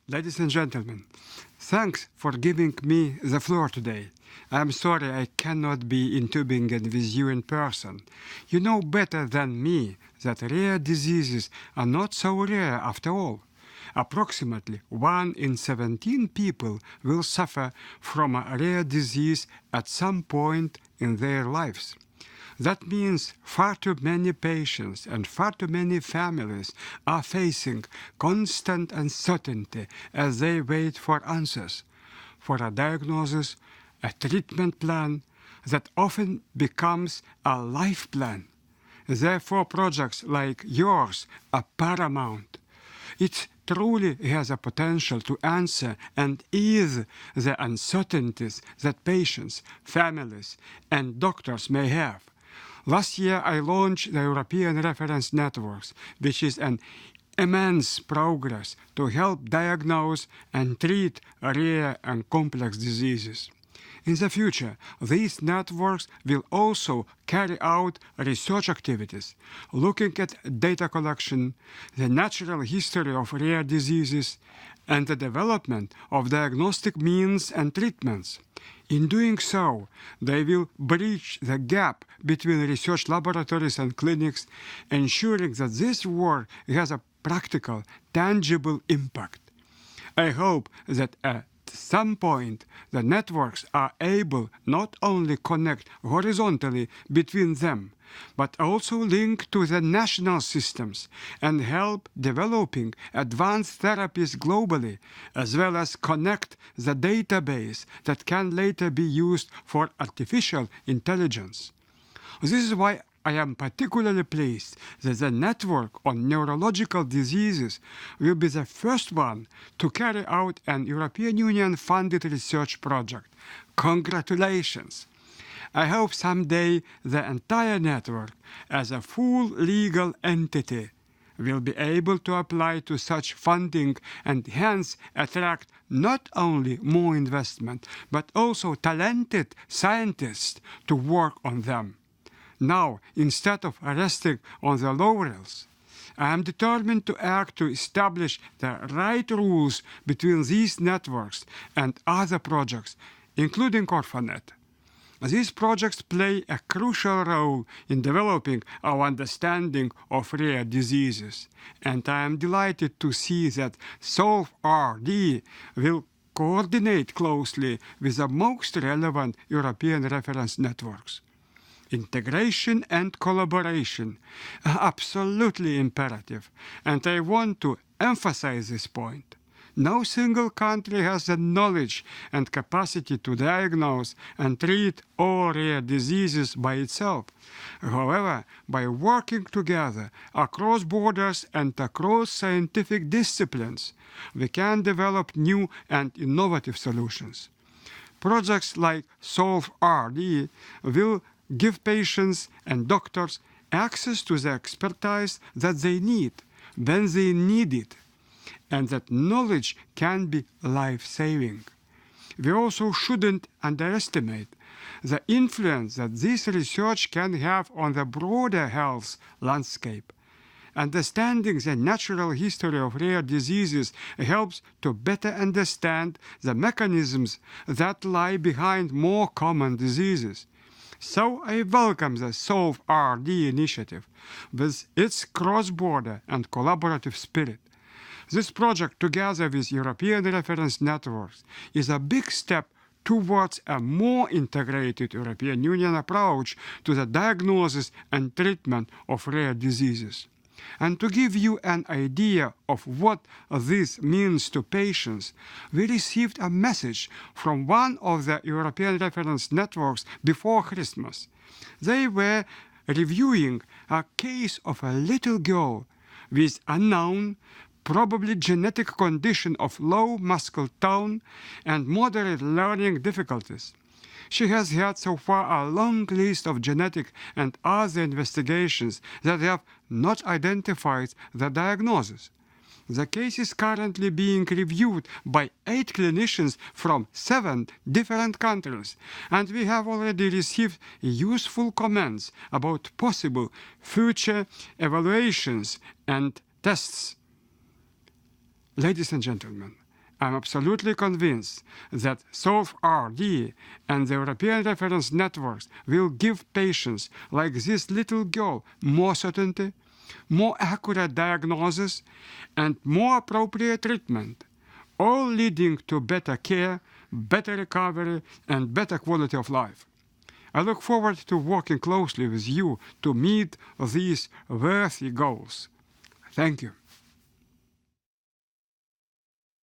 Ladies and gentlemen, thanks for giving me the floor today. I'm sorry I cannot be in Tübingen with you in person. You know better than me that rare diseases are not so rare after all. Approximately 1 in 17 people will suffer from a rare disease at some point in their lives. That means far too many patients and far too many families are facing constant uncertainty as they wait for answers, for a diagnosis, a treatment plan that often becomes a life plan. Therefore, projects like yours are paramount. It truly has a potential to answer and ease the uncertainties that patients, families, and doctors may have. Last year, I launched the European Reference Networks, which is an immense progress to help diagnose and treat rare and complex diseases. In the future, these networks will also carry out research activities, looking at data collection, the natural history of rare diseases, and the development of diagnostic means and treatments. In doing so, they will bridge the gap between research laboratories and clinics, ensuring that this work has a practical, tangible impact. I hope that at some point the networks are able not only connect horizontally between them, but also link to the national systems and help developing advanced therapies globally, as well as connect the database that can later be used for artificial intelligence. This is why I am particularly pleased that the network on neurological diseases will be the first one to carry out an European Union-funded research project. Congratulations! I hope someday the entire network, as a full legal entity, will be able to apply to such funding and hence attract not only more investment, but also talented scientists to work on them. Now, instead of resting on the laurels, I am determined to act to establish the right rules between these networks and other projects, including Orphanet. These projects play a crucial role in developing our understanding of rare diseases, and I am delighted to see that SolveRD will coordinate closely with the most relevant European reference networks. Integration and collaboration are absolutely imperative, and I want to emphasize this point. No single country has the knowledge and capacity to diagnose and treat all rare diseases by itself. However, by working together across borders and across scientific disciplines, we can develop new and innovative solutions. Projects like SolveRD will give patients and doctors access to the expertise that they need when they need it, and that knowledge can be life-saving. We also shouldn't underestimate the influence that this research can have on the broader health landscape. Understanding the natural history of rare diseases helps to better understand the mechanisms that lie behind more common diseases. So I welcome the SolveRD initiative with its cross-border and collaborative spirit. This project, together with European reference networks, is a big step towards a more integrated European Union approach to the diagnosis and treatment of rare diseases. And to give you an idea of what this means to patients, we received a message from one of the European reference networks before Christmas. They were reviewing a case of a little girl with unknown, probably genetic condition of low muscle tone and moderate learning difficulties. She has had so far a long list of genetic and other investigations that have not identified the diagnosis. The case is currently being reviewed by 8 clinicians from 7 different countries, and we have already received useful comments about possible future evaluations and tests. Ladies and gentlemen, I'm absolutely convinced that SOLVE-RD and the European reference networks will give patients like this little girl more certainty, more accurate diagnosis, and more appropriate treatment, all leading to better care, better recovery, and better quality of life. I look forward to working closely with you to meet these worthy goals. Thank you.